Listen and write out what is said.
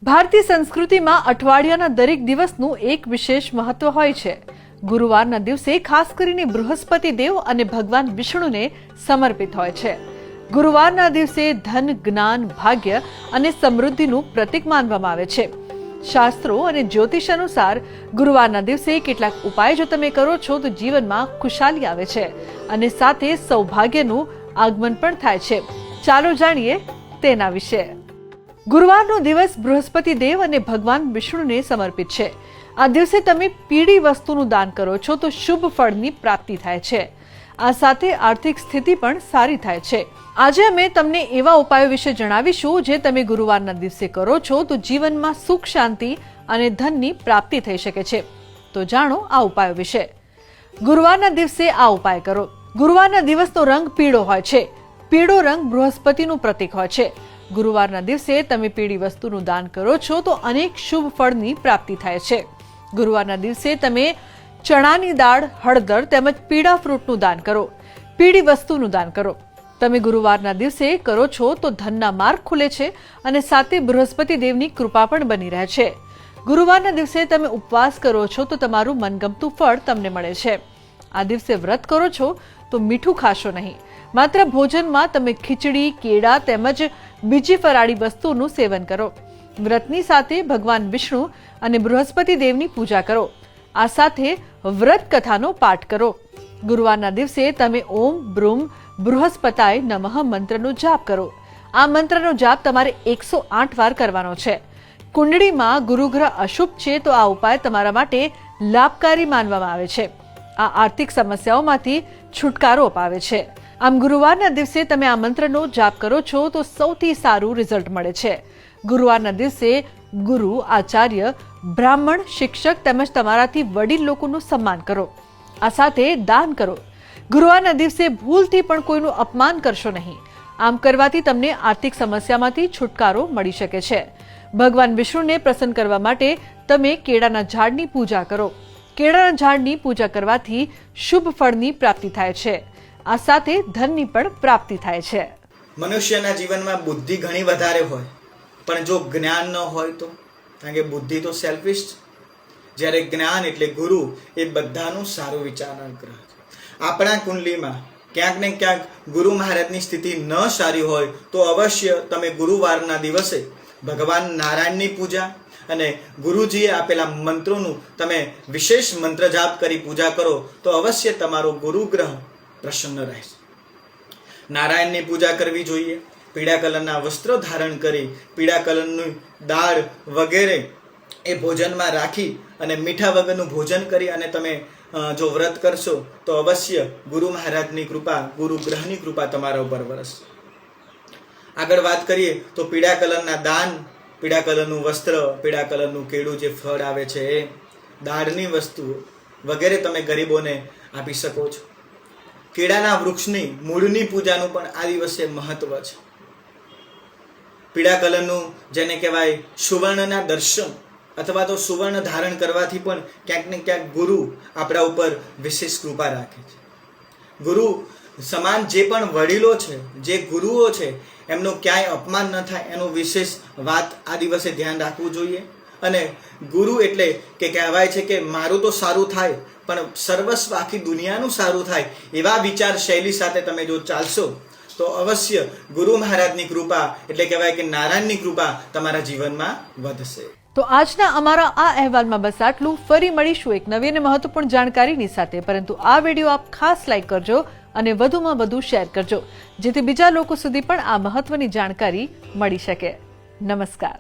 ભારતીય સંસ્કૃતિમાં અઠવાડિયાના દરેક દિવસનું એક વિશેષ મહત્વ હોય છે. ગુરુવારના દિવસે ખાસ કરીને બૃહસ્પતિ દેવ અને ભગવાન વિષ્ણુને સમર્પિત હોય છે. ગુરુવારના દિવસે ધન, જ્ઞાન, ભાગ્ય અને સમૃદ્ધિનું પ્રતીક માનવામાં આવે છે. શાસ્ત્રો અને જ્યોતિષ અનુસાર ગુરુવારના દિવસે કેટલાક ઉપાય જો તમે કરો છો તો જીવનમાં ખુશાલી આવે છે અને સાથે સૌભાગ્યનું આગમન પણ થાય છે. ચાલો જાણીએ તેના વિશે. ગુરુવારનો દિવસ બૃહસ્પતિ દેવ અને ભગવાન વિષ્ણુને સમર્પિત છે. આ દિવસે તમે પીળી વસ્તુનું દાન કરો છો તો શુભ ફળની પ્રાપ્તિ થાય છે. આ સાથે આર્થિક સ્થિતિ પણ સારી થાય છે. આજે અમે તમને એવા ઉપાયો વિશે જણાવીશું જે તમે ગુરુવારના દિવસે કરો છો તો જીવનમાં સુખ, શાંતિ અને ધનની પ્રાપ્તિ થઈ શકે છે. તો જાણો આ ઉપાયો વિશે. ગુરુવારના દિવસે આ ઉપાય કરો. ગુરુવારના દિવસનો રંગ પીળો હોય છે. પીળો રંગ બૃહસ્પતિનું પ્રતીક હોય છે. ગુરુવારના દિવસે તમે પીળી વસ્તુનું દાન કરો છો તો અનેક શુભ ફળની પ્રાપ્તિ થાય છે. ગુરુવારના દિવસે તમે ચણાની દાળ, હળદર તેમજ પીળા ફ્રૂટનું દાન કરો. પીળી વસ્તુનું દાન કરો. તમે ગુરુવારના દિવસે કરો છો તો ધનના માર્ગ ખુલે છે અને સાથે બૃહસ્પતિ દેવની કૃપા પણ બની રહે છે. ગુરુવારના દિવસે તમે ઉપવાસ કરો છો તો તમારું મનગમતું ફળ તમને મળે છે. આ દિવસે વ્રત કરો છો તો મીઠું ખાશો નહીં. માત્ર ભોજનમાં તમે ખીચડી, કેળા તેમજ બીજી ફરાળી વસ્તુનું સેવન કરો. વ્રતની સાથે ભગવાન વિષ્ણુ અને બૃહસ્પતિ દેવની પૂજા કરો. આ સાથે વ્રત કથાનો પાઠ કરો. ગુરુવારના દિવસે તમે ઓમ બ્રૂમ બૃહસ્પતાય નમઃ મંત્રનો જાપ કરો. આ મંત્રનો જાપ તમારે 108 વાર કરવાનો છે. કુંડળીમાં ગુરુગ્રહ અશુભ છે તો આ ઉપાય તમારા માટે લાભકારી માનવામાં આવે છે. આ આર્થિક સમસ્યાઓમાંથી છુટકારો અપાવે છે. આમ ગુરુવારના દિવસે તમે આ મંત્રનો જાપ કરો છો તો સૌથી સારું રિઝલ્ટ મળે છે. ગુરુવારના દિવસે ગુરુ, આચાર્ય, બ્રાહ્મણ, શિક્ષક તેમજ તમારાથી વડીલ લોકોનું સન્માન કરો. આ સાથે દાન કરો. ગુરુવારના દિવસે ભૂલથી પણ કોઈનું અપમાન કરશો નહીં. આમ કરવાથી તમને આર્થિક સમસ્યામાંથી છુટકારો મળી શકે છે. ભગવાન વિષ્ણુને પ્રસન્ન કરવા માટે તમે કેળાના ઝાડની પૂજા કરો. કેળાના ઝાડની પૂજા કરવાથી શુભ ફળની પ્રાપ્તિ થાય છે. આ સાથે ધનની પણ પ્રાપ્તિ થાય છે. મનુષ્યના જીવનમાં બુદ્ધિ ઘણી વધારે હોય પણ જો જ્ઞાન ન હોય તો, કારણ કે બુદ્ધિ તો સેલ્ફિશ છે, જ્યારે જ્ઞાન એટલે ગુરુ એ બધાનું સારું વિચારનાર ગ્રહ છે. આપણા કુંડલીમાં ક્યાંક ને ક્યાંક ગુરુ મહારાજની સ્થિતિ ન સારી હોય તો અવશ્ય તમે ગુરુવારના દિવસે ભગવાન નારાયણની પૂજા અને ગુરુજીએ આપેલા મંત્રોનું તમે વિશેષ મંત્ર જાપ કરી પૂજા કરો તો અવશ્ય તમારો ગુરુગ્રહ પ્રસન્ન રહે છે. નારાયણની પૂજા કરવી જોઈએ. પીળા કલરના વસ્ત્રો ધારણ કરી પીળા કલરની દાળ વગેરે એ ભોજનમાં રાખી અને મીઠા વગરનું ભોજન કરી અને તમે જો વ્રત કરશો તો અવશ્ય ગુરુ મહારાજની કૃપા, ગુરુ ગ્રહની કૃપા તમારા ઉપર વરસશે. આગળ વાત કરીએ તો પીળા કલરના દાન, પીળા કલરનું વસ્ત્ર, પીળા કલરનું કેળું જે ફળ આવે છે એ, દાળની વસ્તુઓ વગેરે તમે ગરીબોને આપી શકો છો. કેળાના વૃક્ષની મૂળની પૂજાનું પણ આ દિવસે મહત્વ છે. પીળા કલરનું જેને કહેવાય સુવર્ણના દર્શન અથવા તો સુવર્ણ ધારણ કરવાથી પણ ક્યાંક ને ક્યાંક ગુરુ આપણા ઉપર વિશેષ કૃપા રાખે છે. ગુરુ સમાન જે પણ વડીલો છે, જે ગુરુઓ છે, એમનું ક્યાંય અપમાન ન થાય એનું વિશેષ વાત આ દિવસે ધ્યાન રાખવું જોઈએ. અને ગુરુ એટલે કે કહેવાય છે કે મારું તો સારું થાય પણ સર્વસ્વ આખી દુનિયાનું સારું થાય એવા વિચાર શૈલી સાથે તમે જો ચાલશો તો અવશ્ય ગુરુ મહારાજની કૃપા એટલે કહેવાય કે નારાયણની કૃપા તમારા જીવનમાં વધશે. તો આજના અમારા આ અહેવાલમાં બસ આટલું. ફરી મળીશું એક નવી અને મહત્વપૂર્ણ જાણકારીની સાથે. પરંતુ આ વિડીયો આપ ખાસ લાઈક કરજો અને વધુમાં વધુ શેર કરજો જેથી બીજા લોકો સુધી પણ આ મહત્વની જાણકારી મળી શકે. નમસ્કાર.